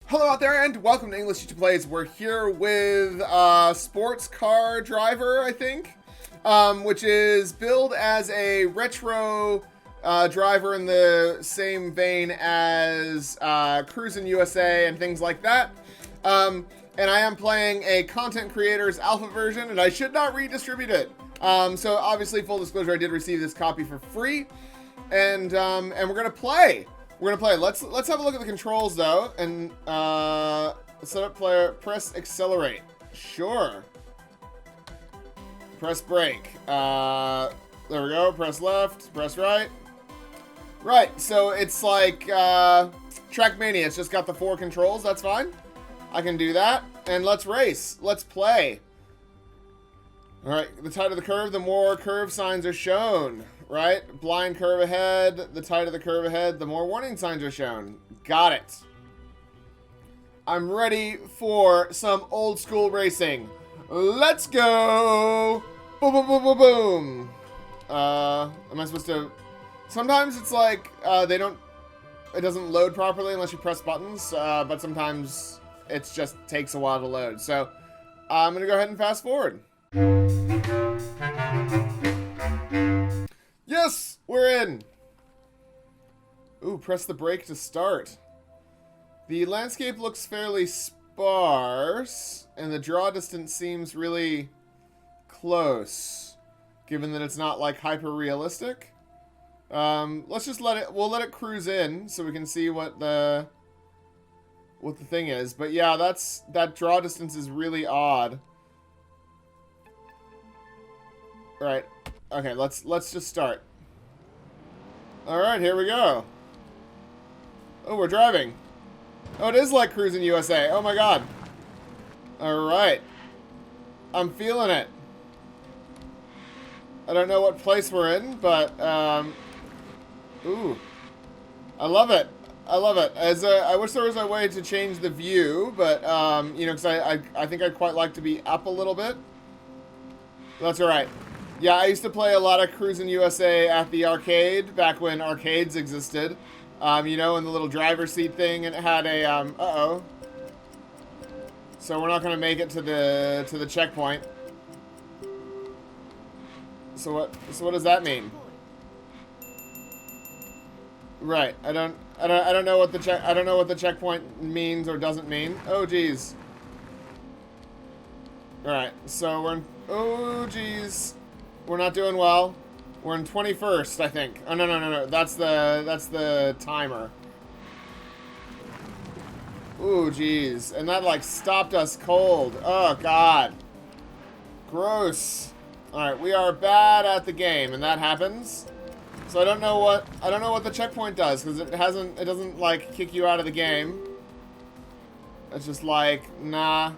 Hello out there and welcome to English YouTube Plays. We're here with Sports Car Driver, I think, which is billed as a retro driver in the same vein as Cruisin' USA and things like that. And I am playing a content creator's alpha version, and I should not redistribute it. So obviously, full disclosure, I did receive this copy for free, and we're gonna play. Let's have a look at the controls though, and set up player. Press accelerate. Sure. Press brake. There we go. Press left. Press right. Right. So it's like Trackmania. It's just got the 4 controls. That's fine. I can do that. And let's race. Let's play. All right. The tighter the curve, the more curve signs are shown. Right? Blind curve ahead. The tighter the curve ahead, the more warning signs are shown. Got it. I'm ready for some old school racing. Let's go. Boom, boom, boom, boom, boom. Am I supposed to... Sometimes it's like it doesn't load properly unless you press buttons, but sometimes it just takes a while to load. So I'm going to go ahead and fast forward. Yes, we're in. Ooh, press the brake to start. The landscape looks fairly sparse, and the draw distance seems really close, given that it's not like hyper realistic. Let's just we'll let it cruise in so we can see what the thing is. But yeah, that draw distance is really odd. All right. Okay, let's just start. All right, here we go. Oh, we're driving. Oh, it is like Cruisin' USA. Oh my God. All right. I'm feeling it. I don't know what place we're in, but ooh, I love it. I love it. I wish there was a way to change the view, but you know, because I think I'd quite like to be up a little bit. That's all right. Yeah, I used to play a lot of Cruisin' USA at the arcade back when arcades existed. You know, in the little driver's seat thing, and it had a uh-oh. So we're not gonna make it to the checkpoint. So what does that mean? Right. I don't know what the checkpoint means or doesn't mean. Oh geez. All right. So we're in, oh geez. We're not doing well. We're in 21st, I think. Oh, no. That's the timer. Ooh, geez. And that, like, stopped us cold. Oh, God. Gross. Alright, we are bad at the game, and that happens. So I don't know what the checkpoint does, because it doesn't, like, kick you out of the game. It's just like, nah.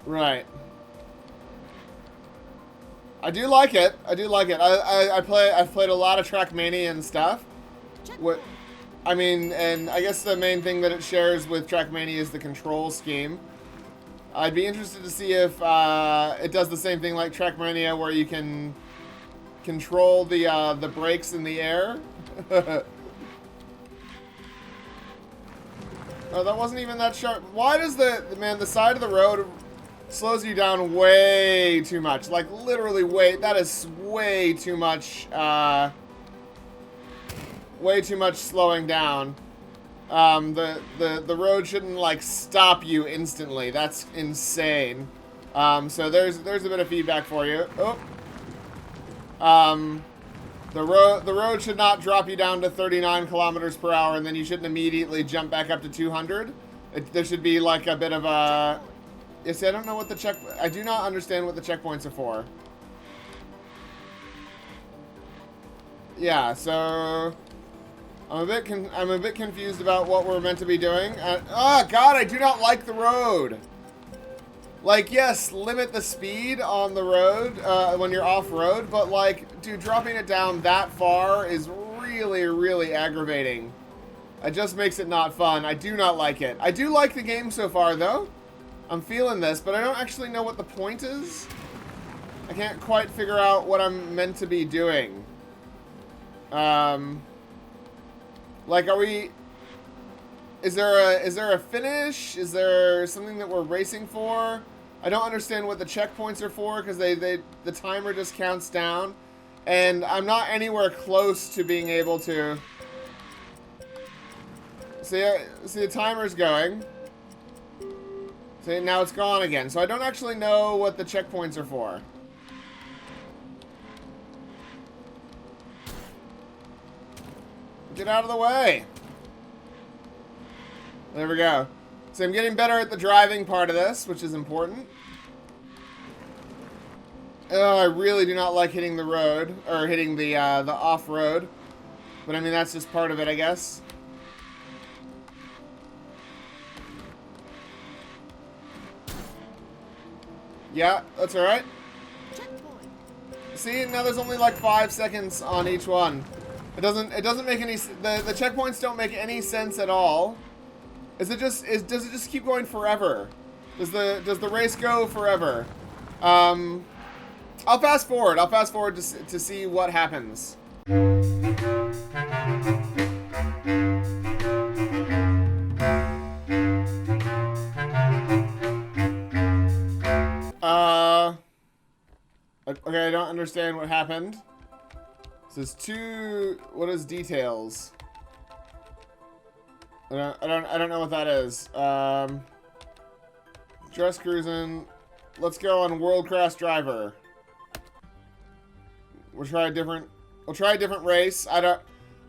Right. I do like it. I've played a lot of Trackmania and stuff. I mean, and I guess the main thing that it shares with Trackmania is the control scheme. I'd be interested to see if it does the same thing like Trackmania, where you can control the brakes in the air. Oh, that wasn't even that sharp. Why does the side of the road slows you down way too much? Like, literally that is way too much, way too much slowing down. The road shouldn't, like, stop you instantly. That's insane. So there's a bit of feedback for you. Oh. The road should not drop you down to 39 kilometers per hour, and then you shouldn't immediately jump back up to 200. There should be, like, a bit of a... You see, I don't know what I do not understand what the checkpoints are for. Yeah, so I'm a bit confused about what we're meant to be doing. Oh God, I do not like the road. Like, yes, limit the speed on the road when you're off road, but like, dude, dropping it down that far is really, really aggravating. It just makes it not fun. I do not like it. I do like the game so far, though. I'm feeling this, but I don't actually know what the point is. I can't quite figure out what I'm meant to be doing. Like, are we... Is there a finish? Is there something that we're racing for? I don't understand what the checkpoints are for, because the timer just counts down. And I'm not anywhere close to being able to... See, the timer's going. See, now it's gone again. So I don't actually know what the checkpoints are for. Get out of the way. There we go. So I'm getting better at the driving part of this, which is important. Oh, I really do not like hitting the road, or hitting the off-road. But I mean, that's just part of it, I guess. Yeah, that's alright. See, now there's only like 5 seconds on each one. It doesn't make any... The checkpoints don't make any sense at all. Does it just keep going forever? Does the race go forever? I'll fast forward. I'll fast forward to see what happens. Okay, I don't understand what happened. This is what is details? I don't know what that is. Just cruising. Let's go on World Class Driver. We'll try a different race. I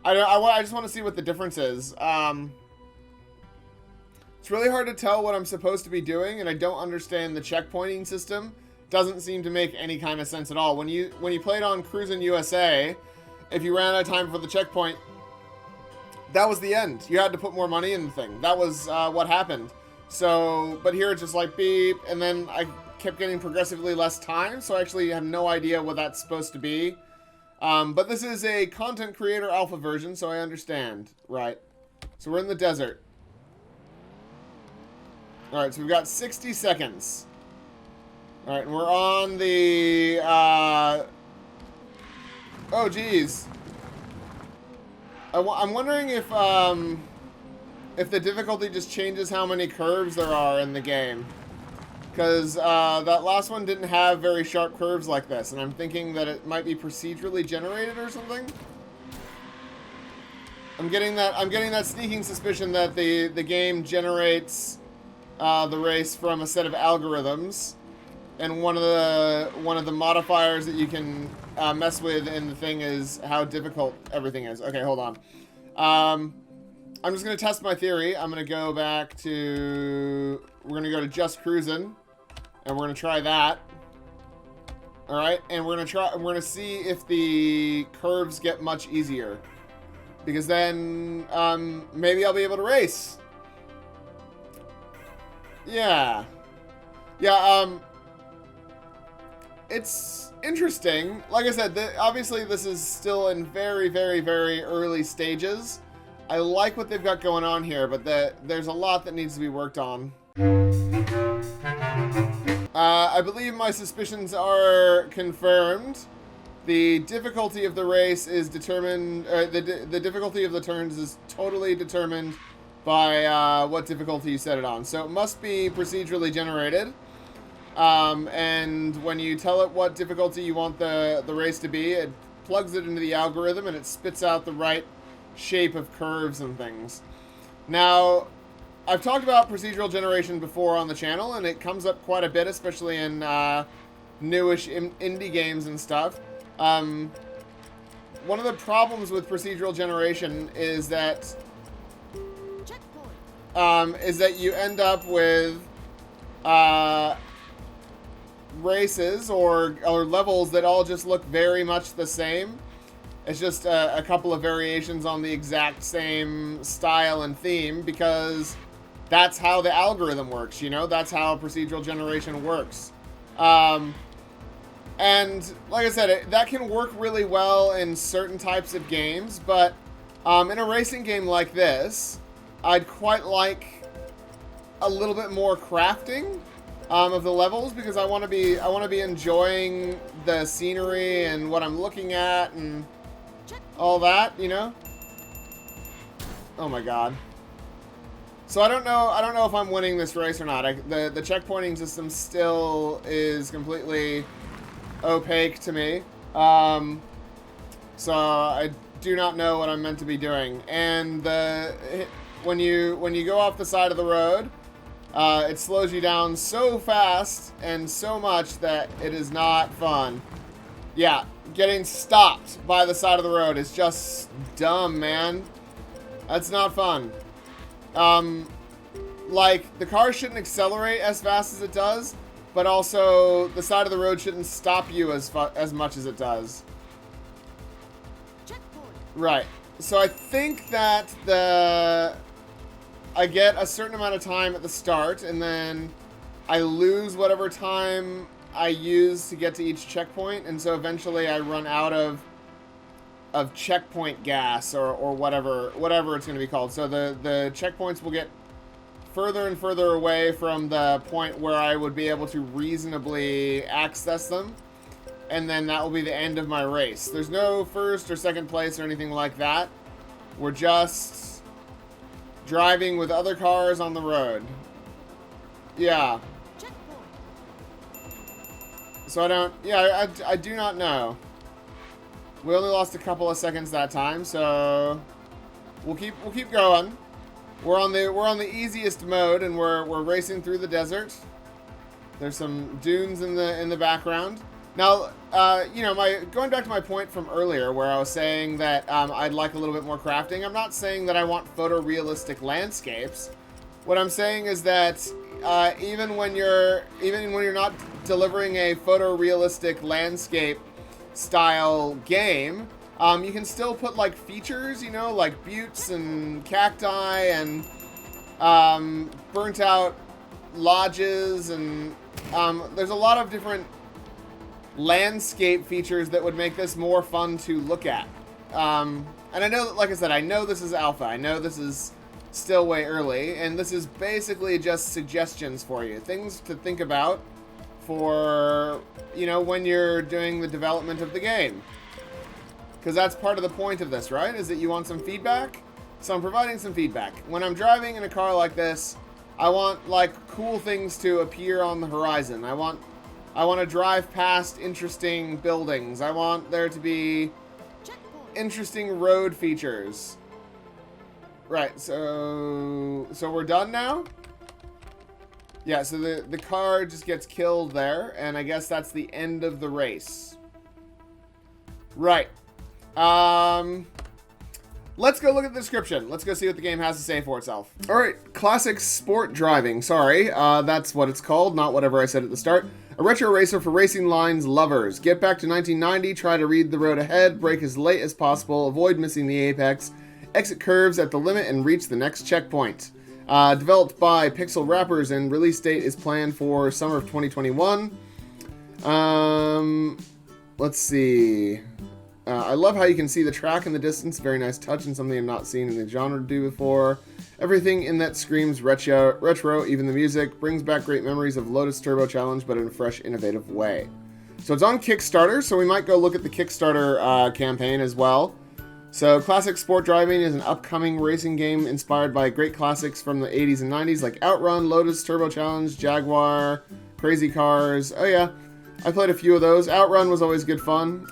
just want to see what the difference is. It's really hard to tell what I'm supposed to be doing, and I don't understand the checkpointing system. Doesn't seem to make any kind of sense at all. When you played on Cruisin' USA, if you ran out of time for the checkpoint, that was the end. You had to put more money in the thing. That was what happened. So, but here it's just like beep, and then I kept getting progressively less time, so I actually have no idea what that's supposed to be. But this is a content creator alpha version, so I understand. Right. So we're in the desert. Alright, so we've got 60 seconds. Alright, and we're on the, oh, geez. I'm wondering if the difficulty just changes how many curves there are in the game. Because, that last one didn't have very sharp curves like this, and I'm thinking that it might be procedurally generated or something. I'm getting that sneaking suspicion that the game generates, the race from a set of algorithms. And one of the modifiers that you can mess with in the thing is how difficult everything is. Okay, hold on. I'm just gonna test my theory. I'm gonna go back to... We're gonna go to Just Cruisin', and we're gonna try that. All right, and we're gonna see if the curves get much easier, because then maybe I'll be able to race. Yeah. It's interesting. Like I said, obviously this is still in very, very, very early stages. I like what they've got going on here, but there's a lot that needs to be worked on. I believe my suspicions are confirmed. The difficulty of the race is determined, the difficulty of the turns is totally determined by what difficulty you set it on. So it must be procedurally generated. And when you tell it what difficulty you want the race to be, it plugs it into the algorithm and it spits out the right shape of curves and things. Now, I've talked about procedural generation before on the channel, and it comes up quite a bit, especially in newish indie games and stuff. One of the problems with procedural generation is that you end up with races or levels that all just look very much the same. It's just a couple of variations on the exact same style and theme, because that's how the algorithm works, you know? That's how procedural generation works. And like I said, that can work really well in certain types of games, but in a racing game like this, I'd quite like a little bit more crafting of the levels, because I want to be enjoying the scenery and what I'm looking at and all that, you know. Oh my god. So I don't know if I'm winning this race or not. The checkpointing system still is completely opaque to me. So I do not know what I'm meant to be doing. And when you go off the side of the road, it slows you down so fast and so much that it is not fun. Yeah, getting stopped by the side of the road is just dumb, man. That's not fun. Like, the car shouldn't accelerate as fast as it does, but also the side of the road shouldn't stop you as much as it does. Right. So I think that I get a certain amount of time at the start, and then I lose whatever time I use to get to each checkpoint, and so eventually I run out of checkpoint gas or whatever it's going to be called. So the checkpoints will get further and further away from the point where I would be able to reasonably access them, and then that will be the end of my race. There's no first or second place or anything like that. We're just driving with other cars on the road. Yeah. So I do not know. We only lost a couple of seconds that time, so we'll keep going. We're on the easiest mode, and we're racing through the desert. There's some dunes in the background. Now, going back to my point from earlier, where I was saying that I'd like a little bit more crafting. I'm not saying that I want photorealistic landscapes. What I'm saying is that even when you're not delivering a photorealistic landscape style game, you can still put like features, like buttes and cacti and burnt out lodges, and there's a lot of different landscape features that would make this more fun to look at. And I know, like I said, I know this is alpha. I know this is still way early, and this is basically just suggestions for you, things to think about for, when you're doing the development of the game. Because that's part of the point of this, right? Is that you want some feedback? So I'm providing some feedback. When I'm driving in a car like this, I want, like, cool things to appear on the horizon. I want to drive past interesting buildings. I want there to be interesting road features. Right, so we're done now? Yeah, so the car just gets killed there, and I guess that's the end of the race. Right. Let's go look at the description. Let's go see what the game has to say for itself. Alright, classic sport driving. Sorry, that's what it's called, not whatever I said at the start. A retro racer for racing lines lovers. Get back to 1990, try to read the road ahead, brake as late as possible, avoid missing the apex, exit curves at the limit, and reach the next checkpoint. Developed by Pixel Rappers, and release date is planned for summer of 2021. Let's see. I love how you can see the track in the distance. Very nice touch and something I've not seen in the genre do before. Everything in that screams retro, even the music. Brings back great memories of Lotus Turbo Challenge, but in a fresh, innovative way. So it's on Kickstarter, so we might go look at the Kickstarter campaign as well. So Classic Sport Driving is an upcoming racing game inspired by great classics from the 80s and 90s like Outrun, Lotus Turbo Challenge, Jaguar, Crazy Cars. Oh yeah, I played a few of those. Outrun was always good fun.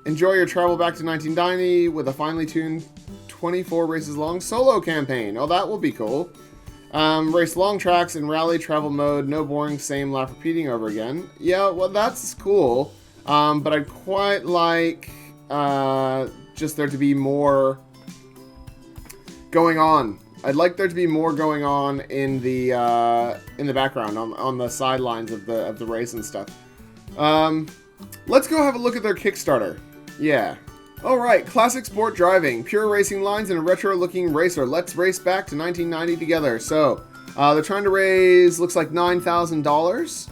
Enjoy your travel back to 1990 with a finely tuned 24 races long solo campaign. Oh, that will be cool. Race long tracks in rally travel mode. No boring same lap repeating over again. Yeah, well, that's cool. But I'd quite like just there to be more going on. I'd like there to be more going on in the background, on the sidelines of the race and stuff. Let's go have a look at their Kickstarter. Yeah. Alright, Classic Sport Driving. Pure racing lines and a retro-looking racer. Let's race back to 1990 together. So, they're trying to raise, looks like $9,000.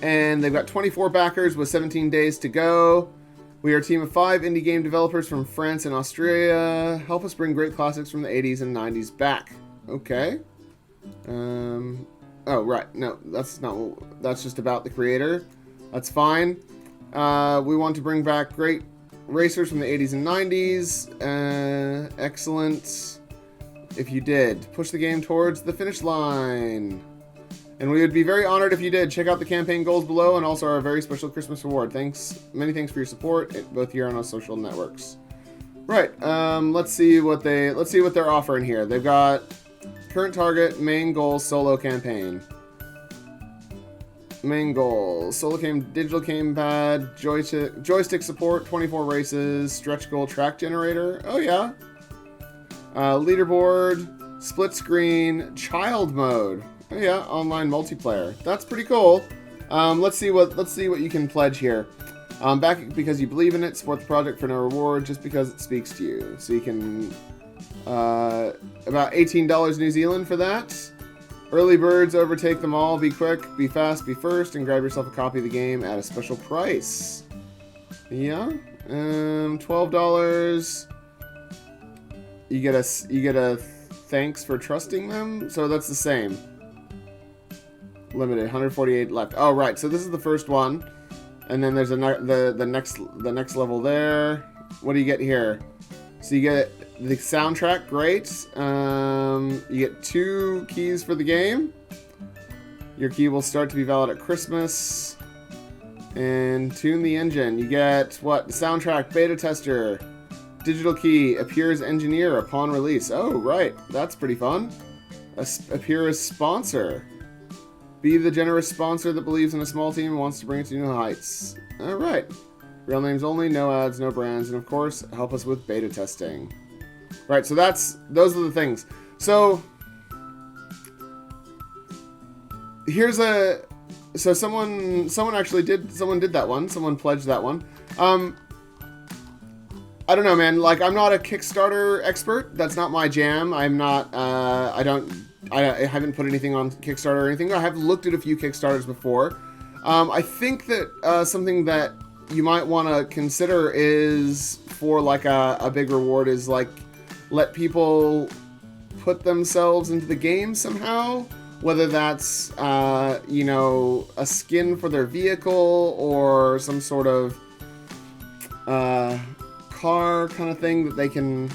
And they've got 24 backers with 17 days to go. We are a team of 5 indie game developers from France and Australia. Help us bring great classics from the 80s and 90s back. Okay. Oh, right. No, that's not... That's just about the creator. That's fine. We want to bring back great racers from the 80s and 90s. Excellent. if you did. Push the game towards the finish line. And we would be very honored if you did. Check out the campaign goals below and also our very special Christmas reward. Many thanks for your support, both here and on our social networks. Right, let's see what they're offering here. They've got current target, main goal, solo campaign. Main goal, solo game, digital gamepad, joystick support, 24 races, stretch goal, track generator. Oh yeah. Leaderboard, split screen, child mode. Oh yeah, online multiplayer. That's pretty cool. Let's see what you can pledge here. Back because you believe in it, support the project for no reward, just because it speaks to you. So you can about $18 New Zealand for that. Early birds overtake them all. Be quick, be fast, be first, and grab yourself a copy of the game at a special price. Yeah, $12. You get a thanks for trusting them. So that's the same. Limited, 148 left. Oh right, so this is the first one, and then there's the next level there. What do you get here? So you get the soundtrack, great. You get 2 keys for the game. Your key will start to be valid at Christmas. And tune the engine. You get what? The soundtrack beta tester. Digital key appears engineer upon release. Oh right, that's pretty fun. Appear as sponsor. Be the generous sponsor that believes in a small team and wants to bring it to new heights. Alright. Real names only, no ads, no brands, and of course, help us with beta testing. Right, so those are the things. So, someone did that one. Someone pledged that one. I don't know, man. Like, I'm not a Kickstarter expert. That's not my jam. I'm not, I haven't put anything on Kickstarter or anything. I have looked at a few Kickstarters before. I think that something that you might want to consider is for like a big reward is like let people put themselves into the game somehow. Whether that's, you know, a skin for their vehicle or some sort of car kind of thing that they can...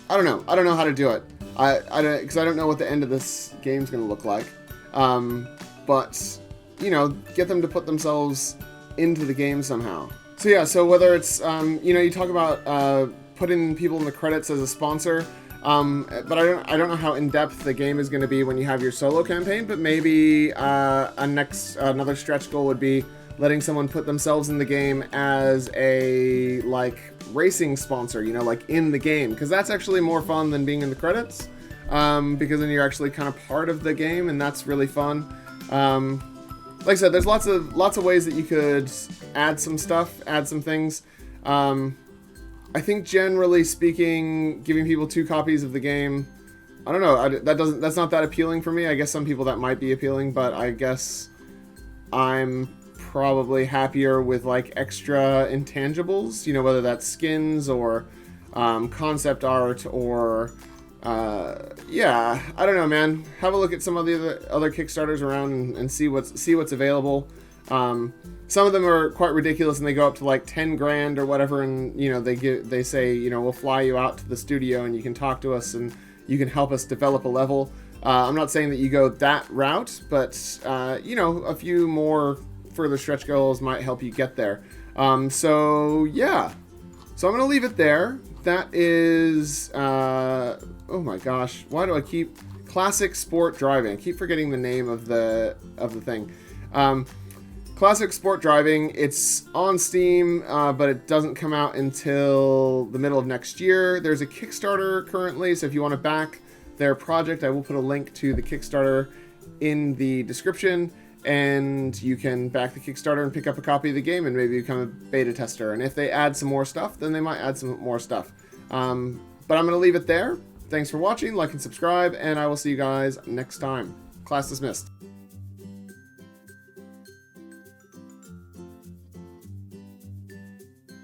I don't know. I don't know how to do it. Because I don't know what the end of this game's going to look like. But, you know, get them to put themselves into the game somehow. So yeah, so whether it's, you know, you talk about putting people in the credits as a sponsor, but I don't know how in-depth the game is going to be when you have your solo campaign, but maybe another stretch goal would be letting someone put themselves in the game as a, like, racing sponsor, you know, like in the game, because that's actually more fun than being in the credits, because then you're actually kind of part of the game, and that's really fun. Like I said, there's lots of ways that you could add some stuff, add some things. I think generally speaking, giving people 2 copies of the game, I don't know, that's not that appealing for me. I guess some people that might be appealing, but I guess I'm probably happier with like extra intangibles, you know, whether that's skins or concept art or yeah, I don't know, man. Have a look at some of the other Kickstarters around and see what's available. Some of them are quite ridiculous and they go up to like 10 grand or whatever, and you know they say, you know, we'll fly you out to the studio and you can talk to us and you can help us develop a level. I'm not saying that you go that route, but you know, a few more further stretch goals might help you get there. So yeah, so I'm gonna leave it there. That is oh my gosh, why do I keep Classic Sport Driving? I keep forgetting the name of the thing. Classic Sport Driving, it's on Steam, but it doesn't come out until the middle of next year. There's a Kickstarter currently, so if you want to back their project, I will put a link to the Kickstarter in the description, and you can back the Kickstarter and pick up a copy of the game and maybe become a beta tester. And if they add some more stuff, then they might add some more stuff. But I'm going to leave it there. Thanks for watching, like and subscribe, and I will see you guys next time. Class dismissed.